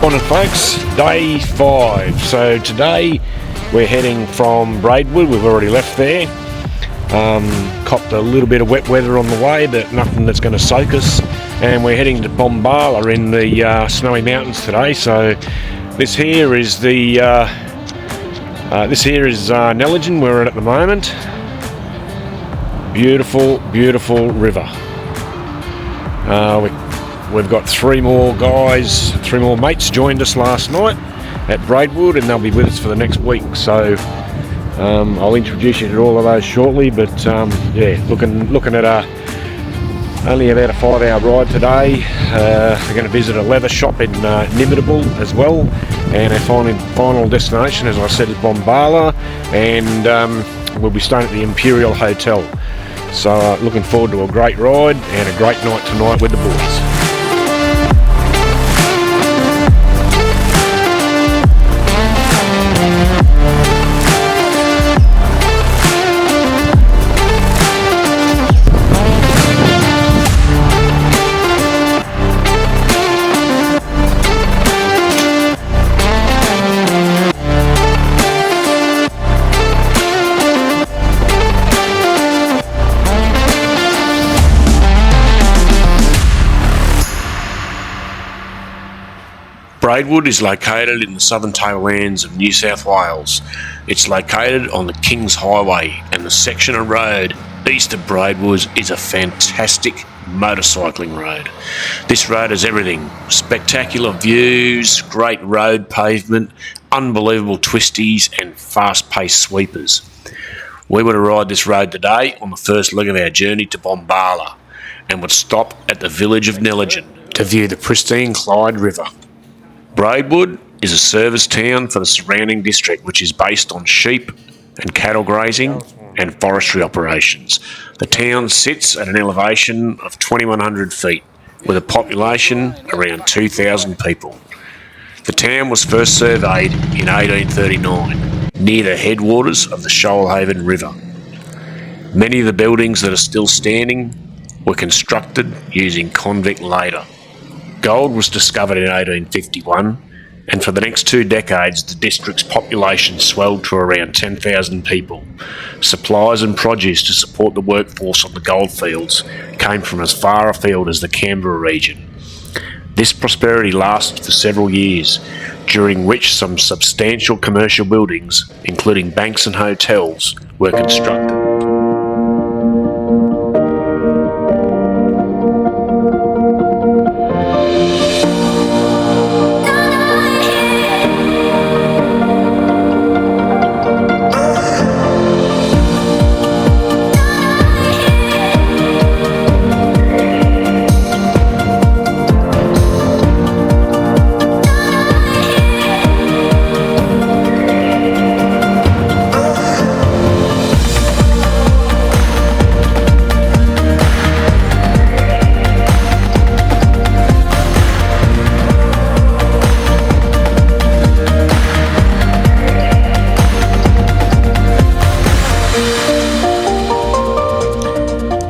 Morning folks, day 5. So today we're heading from Braidwood. We've already left there. Copped a little bit of wet weather on the way, but nothing that's going to soak us. And we're heading to Bombala in the snowy mountains today. So this here is the Nelligen where we're at the moment. Beautiful, beautiful river. We've got 3 more mates joined us last night at Braidwood, and they'll be with us for the next week. So I'll introduce you to all of those shortly. But yeah, looking at only about a 5-hour ride today. We're going to visit a leather shop in Nimidable as well, and our final destination, as I said, is Bombala, and we'll be staying at the Imperial Hotel. So looking forward to a great ride and a great night tonight with the boys. Braidwood is located in the southern tablelands of New South Wales. It's located on the Kings Highway, and the section of road east of Braidwood is a fantastic motorcycling road. This road has everything: spectacular views, great road pavement, unbelievable twisties and fast-paced sweepers. We were to ride this road today on the first leg of our journey to Bombala, and would stop at the village of Nelligen to view the pristine Clyde River. Braidwood is a service town for the surrounding district, which is based on sheep and cattle grazing and forestry operations. The town sits at an elevation of 2,100 feet, with a population around 2,000 people. The town was first surveyed in 1839, near the headwaters of the Shoalhaven River. Many of the buildings that are still standing were constructed using convict labour. Gold was discovered in 1851, and for the next 2 decades the district's population swelled to around 10,000 people. Supplies and produce to support the workforce on the goldfields came from as far afield as the Canberra region. This prosperity lasted for several years, during which some substantial commercial buildings, including banks and hotels, were constructed.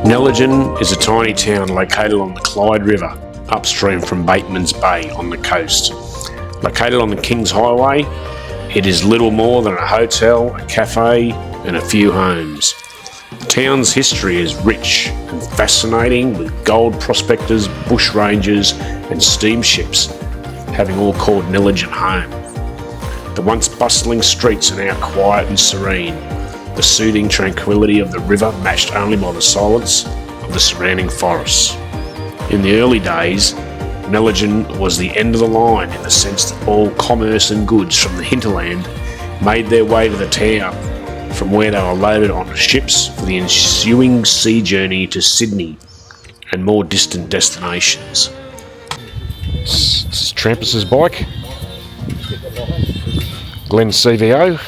Nelligen is a tiny town located on the Clyde River, upstream from Bateman's Bay on the coast. Located on the Kings Highway, it is little more than a hotel, a cafe and a few homes. The town's history is rich and fascinating, with gold prospectors, bush rangers and steamships having all called Nelligen home. The once bustling streets are now quiet and serene, the soothing tranquility of the river matched only by the silence of the surrounding forests. In the early days, Nelligen was the end of the line, in the sense that all commerce and goods from the hinterland made their way to the town, from where they were loaded onto ships for the ensuing sea journey to Sydney and more distant destinations. This is Trampus's bike, Glenn's CVO.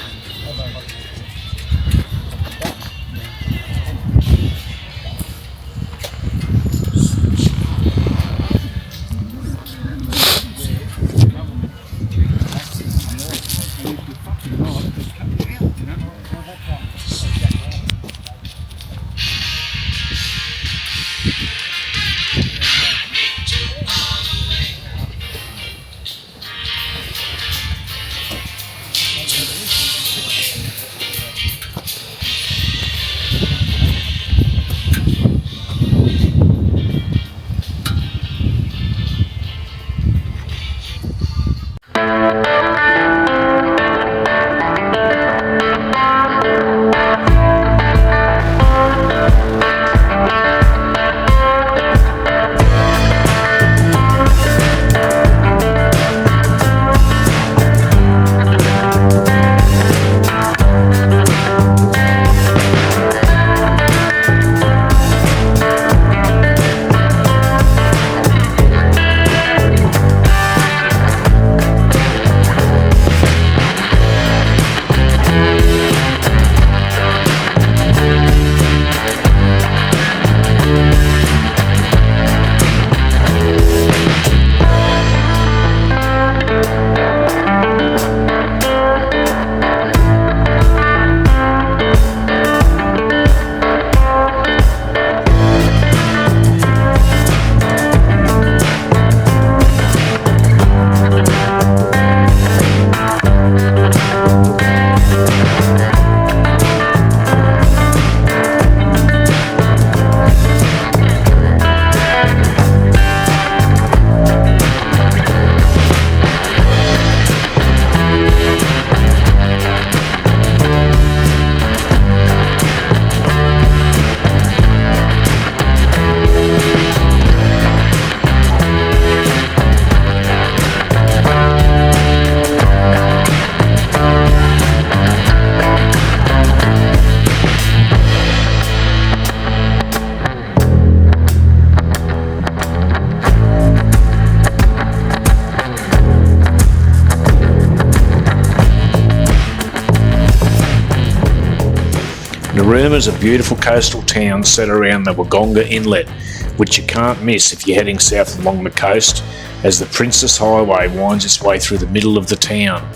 Narooma is a beautiful coastal town set around the Wonga Inlet, which you can't miss if you're heading south along the coast, as the Princess Highway winds its way through the middle of the town.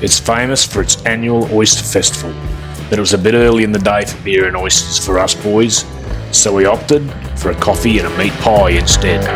It's famous for its annual oyster festival, but it was a bit early in the day for beer and oysters for us boys, so we opted for a coffee and a meat pie instead.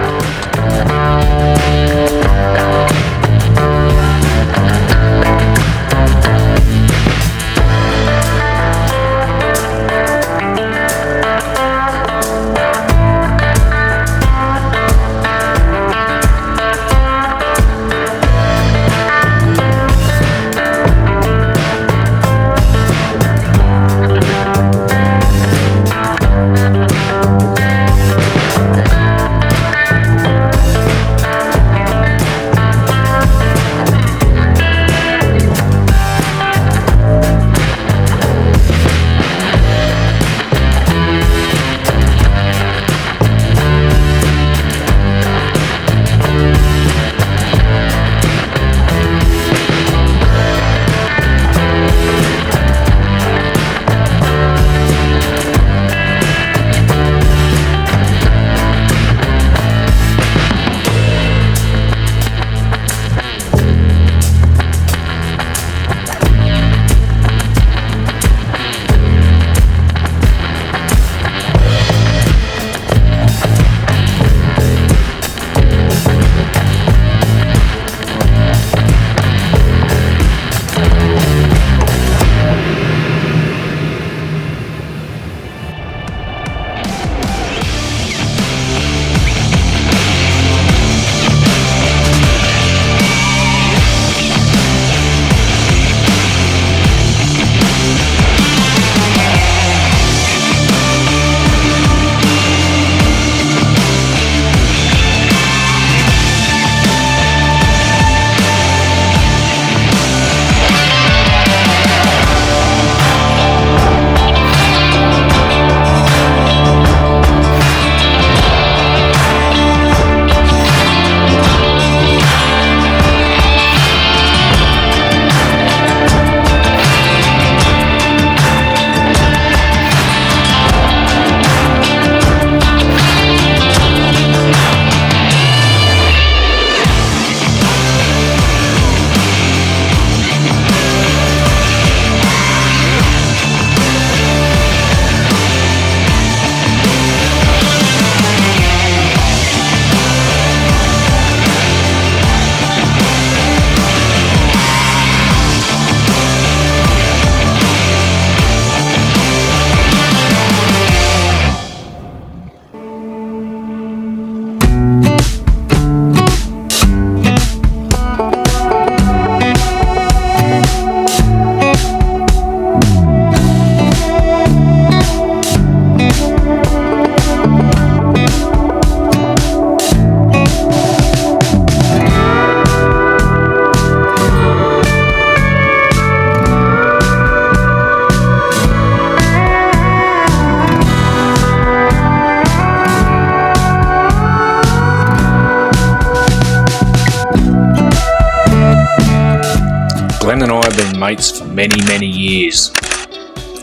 Glenn and I have been mates for many years.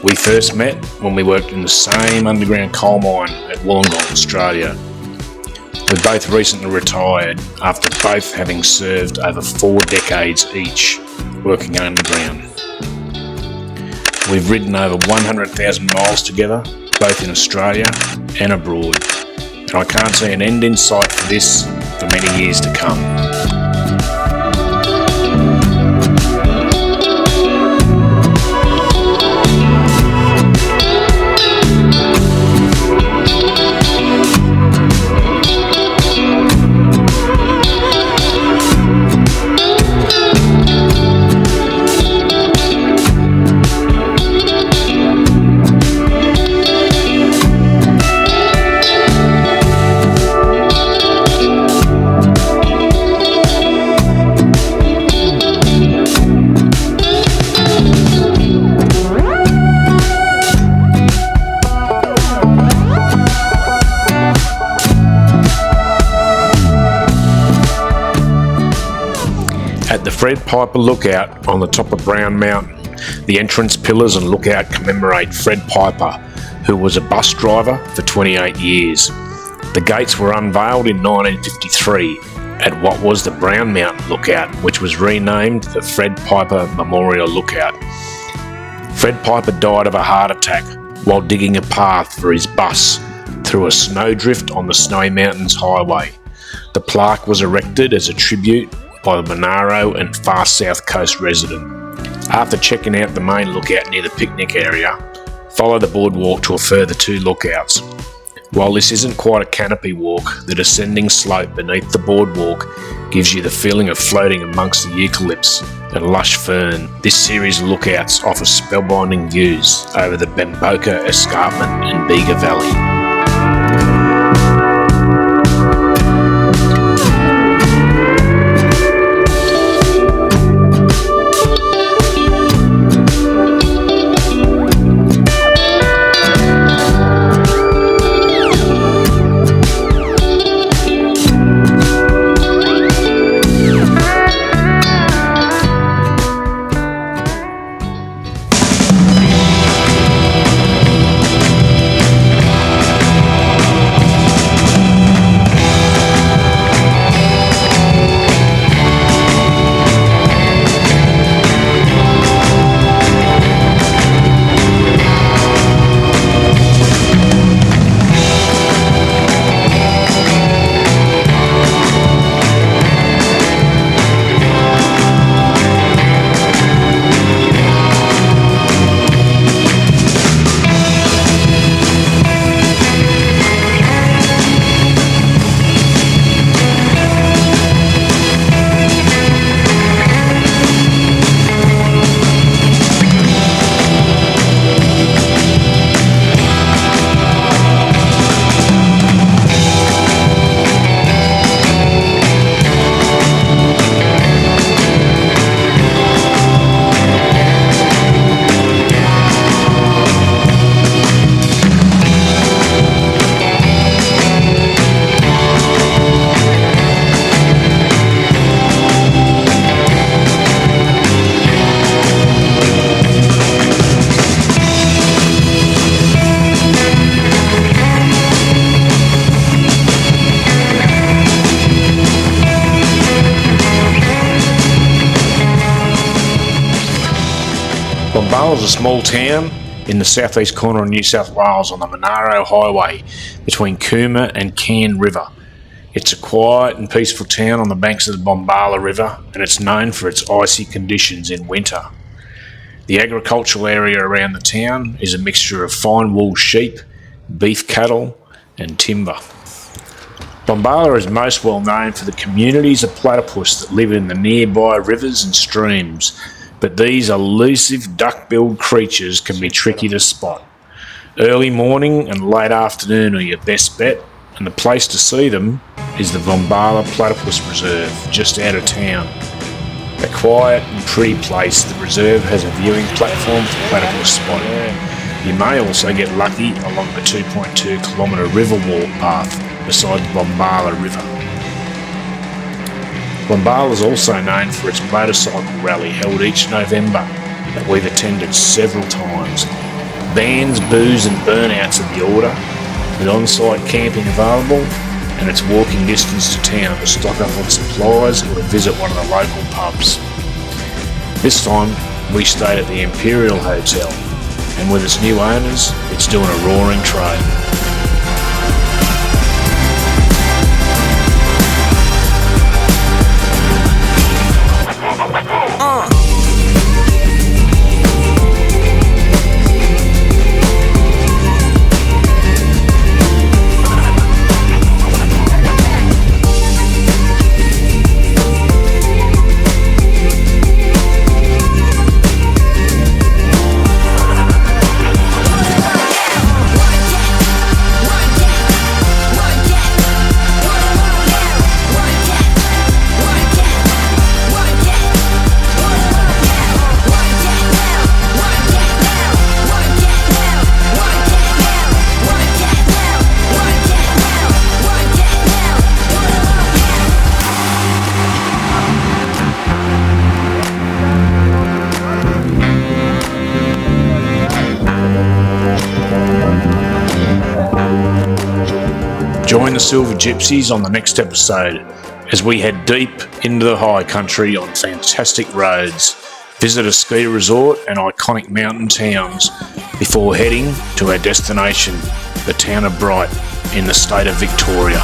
We first met when we worked in the same underground coal mine at Wollongong, Australia. We're both recently retired after both having served over 4 decades each working underground. We've ridden over 100,000 miles together, both in Australia and abroad, and I can't see an end in sight for this for many years to come. At the Fred Piper Lookout on the top of Brown Mountain, The entrance pillars and lookout commemorate Fred Piper, who was a bus driver for 28 years. The gates were unveiled in 1953 at what was the Brown Mountain Lookout, which was renamed the Fred Piper Memorial Lookout. Fred Piper died of a heart attack while digging a path for his bus through a snowdrift on the Snowy Mountains Highway. The plaque was erected as a tribute by the Monaro and Far South Coast resident. After checking out the main lookout near the picnic area, follow the boardwalk to a further 2 lookouts. While this isn't quite a canopy walk, the descending slope beneath the boardwalk gives you the feeling of floating amongst the eucalypts and lush fern. This series of lookouts offers spellbinding views over the Bamboka Escarpment and Bega Valley. Bombala is a small town in the southeast corner of New South Wales on the Monaro Highway between Cooma and Cairn River. It's a quiet and peaceful town on the banks of the Bombala River, and it's known for its icy conditions in winter. The agricultural area around the town is a mixture of fine wool sheep, beef cattle and timber. Bombala is most well known for the communities of platypus that live in the nearby rivers and streams, but these elusive duck-billed creatures can be tricky to spot. Early morning and late afternoon are your best bet, and the place to see them is the Bombala Platypus Reserve, just out of town. A quiet and pretty place, the reserve has a viewing platform for platypus spotting. You may also get lucky along the 2.2 kilometre river walk path beside the Bombala River. Bombala is also known for its motorcycle rally held each November that we've attended several times. Bands, booze and burnouts are the order, with on-site camping available, and it's walking distance to town to stock up on supplies or to visit one of the local pubs. This time we stayed at the Imperial Hotel, and with its new owners, it's doing a roaring trade. Join the Silver.gypsies on the next episode as we head deep into the high country on fantastic roads, visit a ski resort and iconic mountain towns before heading to our destination, the town of Bright in the state of Victoria.